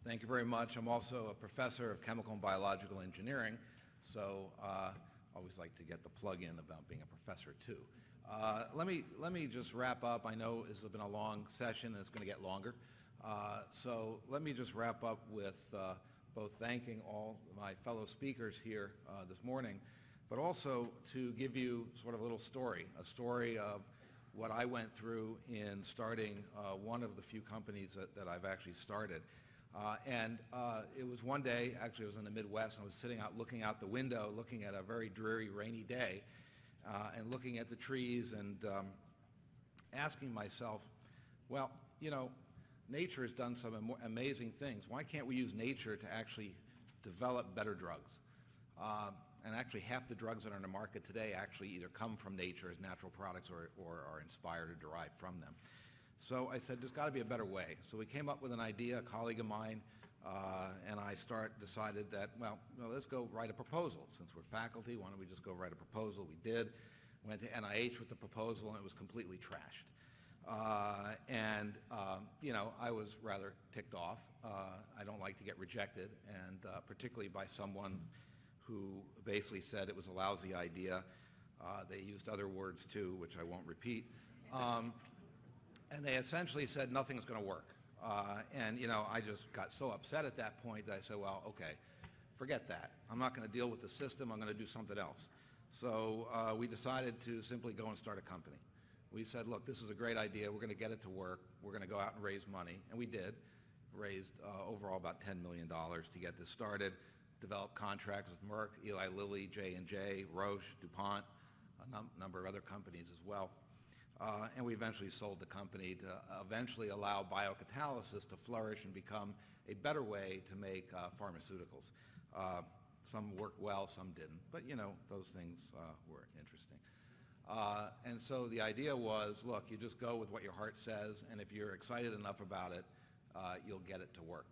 Thank you very much. I'm also a professor of chemical and biological engineering, so I always like to get the plug in about being a professor too. Let me just wrap up. I know this has been a long session and it's going to get longer. So let me just wrap up with both thanking all my fellow speakers here this morning, but also to give you sort of a little story, a story of what I went through in starting one of the few companies that I've actually started. It was one day, actually it was in the Midwest, and I was sitting out looking out the window, looking at a very dreary, rainy day, and looking at the trees and asking myself, well, you know, nature has done some amazing things. Why can't we use nature to actually develop better drugs? And actually half the drugs that are on the market today actually either come from nature as natural products or are inspired or derived from them. So I said, there's got to be a better way. So we came up with an idea, a colleague of mine, and I decided that, well, let's go write a proposal. Since we're faculty, why don't we just go write a proposal? We did. Went to NIH with the proposal, and it was completely trashed. You know, I was rather ticked off. I don't like to get rejected, and particularly by someone who basically said it was a lousy idea. They used other words, too, which I won't repeat. And they essentially said nothing's going to work. You know, I just got so upset at that point that I said, well, okay, forget that. I'm not going to deal with the system. I'm going to do something else. So we decided to simply go and start a company. We said, look, this is a great idea. We're going to get it to work. We're going to go out and raise money. And we did. Raised overall about $10 million to get this started. Developed contracts with Merck, Eli Lilly, J&J, Roche, DuPont, a number of other companies as well. And we eventually sold the company to eventually allow biocatalysis to flourish and become a better way to make pharmaceuticals. Some worked well, some didn't. But, you know, those things were interesting. And so the idea was, look, you just go with what your heart says, and if you're excited enough about it, you'll get it to work.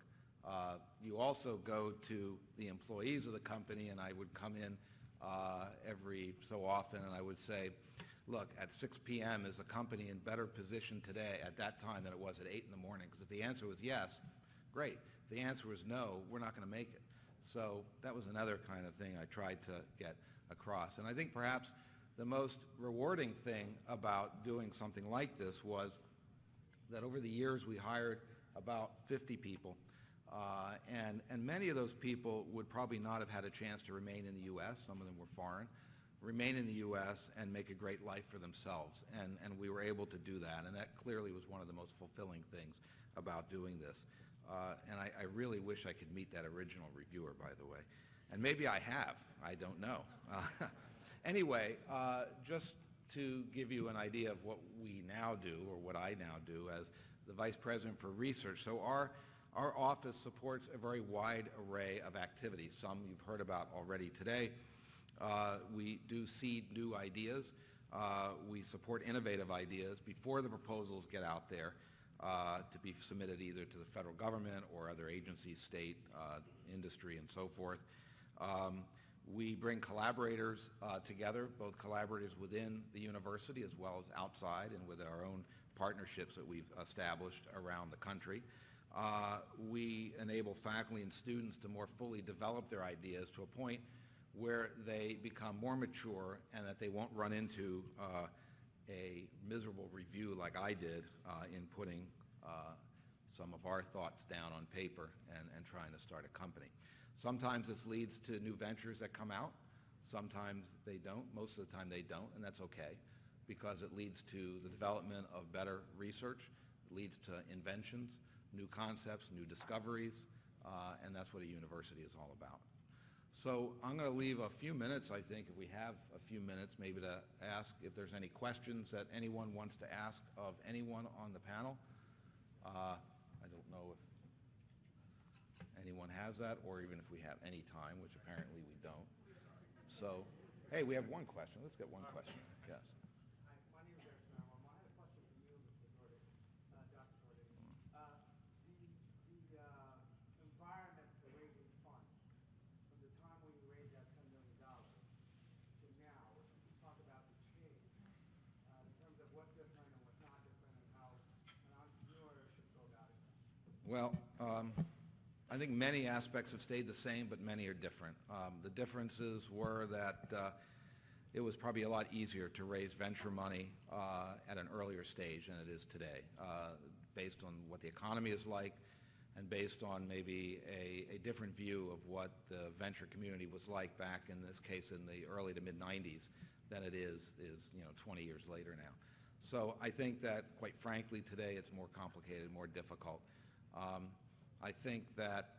You also go to the employees of the company, and I would come in every so often, and I would say, look, at 6 p.m. is the company in better position today at that time than it was at 8 in the morning? Because if the answer was yes, great. If the answer was no, we're not going to make it. So that was another kind of thing I tried to get across. And I think perhaps the most rewarding thing about doing something like this was that over the years we hired about 50 people. And many of those people would probably not have had a chance to remain in the U.S. Some of them were foreign. Remain in the U.S. and make a great life for themselves. And we were able to do that. And that clearly was one of the most fulfilling things about doing this. And I really wish I could meet that original reviewer, by the way. And maybe I have. I don't know. Anyway, just to give you an idea of what we now do, or what I now do as the Vice President for Research. So our office supports a very wide array of activities. Some you've heard about already today. We do seed new ideas. We support innovative ideas before the proposals get out there to be submitted either to the federal government or other agencies, state, industry, and so forth. We bring collaborators together, both collaborators within the university as well as outside and with our own partnerships that we've established around the country. We enable faculty and students to more fully develop their ideas to a point where they become more mature and that they won't run into a miserable review like I did in putting some of our thoughts down on paper and trying to start a company. Sometimes this leads to new ventures that come out. Sometimes they don't. Most of the time they don't, and that's okay because it leads to the development of better research. It leads to inventions, new concepts, new discoveries, and that's what a university is all about. So I'm going to leave a few minutes, I think, if we have a few minutes, maybe to ask if there's any questions that anyone wants to ask of anyone on the panel. I don't know if anyone has that, or even if we have any time, which apparently we don't. So, hey, we have one question. Let's get one question. Yes. Hi, my name is Eric Snarwell. I had a question for you, Mr. Dordick, Dr. Dordick. The environment for raising funds, from the time when you raised that $10 million to now, if you could talk about the change in terms of what's different and what's not different and how an entrepreneur should go about it. Well, I think many aspects have stayed the same, but many are different. The differences were that it was probably a lot easier to raise venture money at an earlier stage than it is today, based on what the economy is like and based on maybe a different view of what the venture community was like back, in this case, in the early to mid-'90s than it is 20 years later now. So I think that, quite frankly, today it's more complicated, more difficult. I think that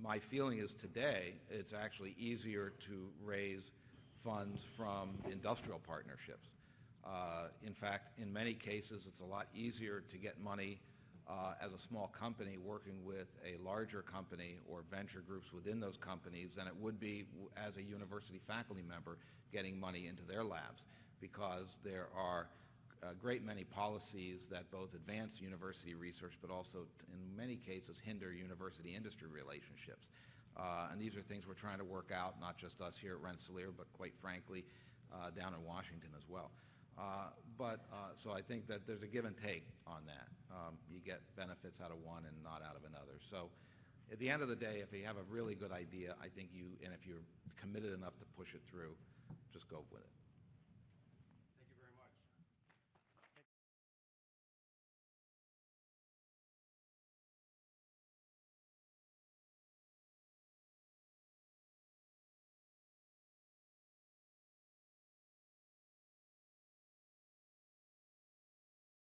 my feeling is today it's actually easier to raise funds from industrial partnerships. In fact, in many cases, it's a lot easier to get money as a small company working with a larger company or venture groups within those companies than it would be as a university faculty member getting money into their labs, because there are a great many policies that both advance university research but also, in many cases, hinder university-industry relationships. And these are things we're trying to work out, not just us here at Rensselaer, but quite frankly, down in Washington as well. So I think that there's a give and take on that. You get benefits out of one and not out of another. So at the end of the day, if you have a really good idea, I think if you're committed enough to push it through, just go with it.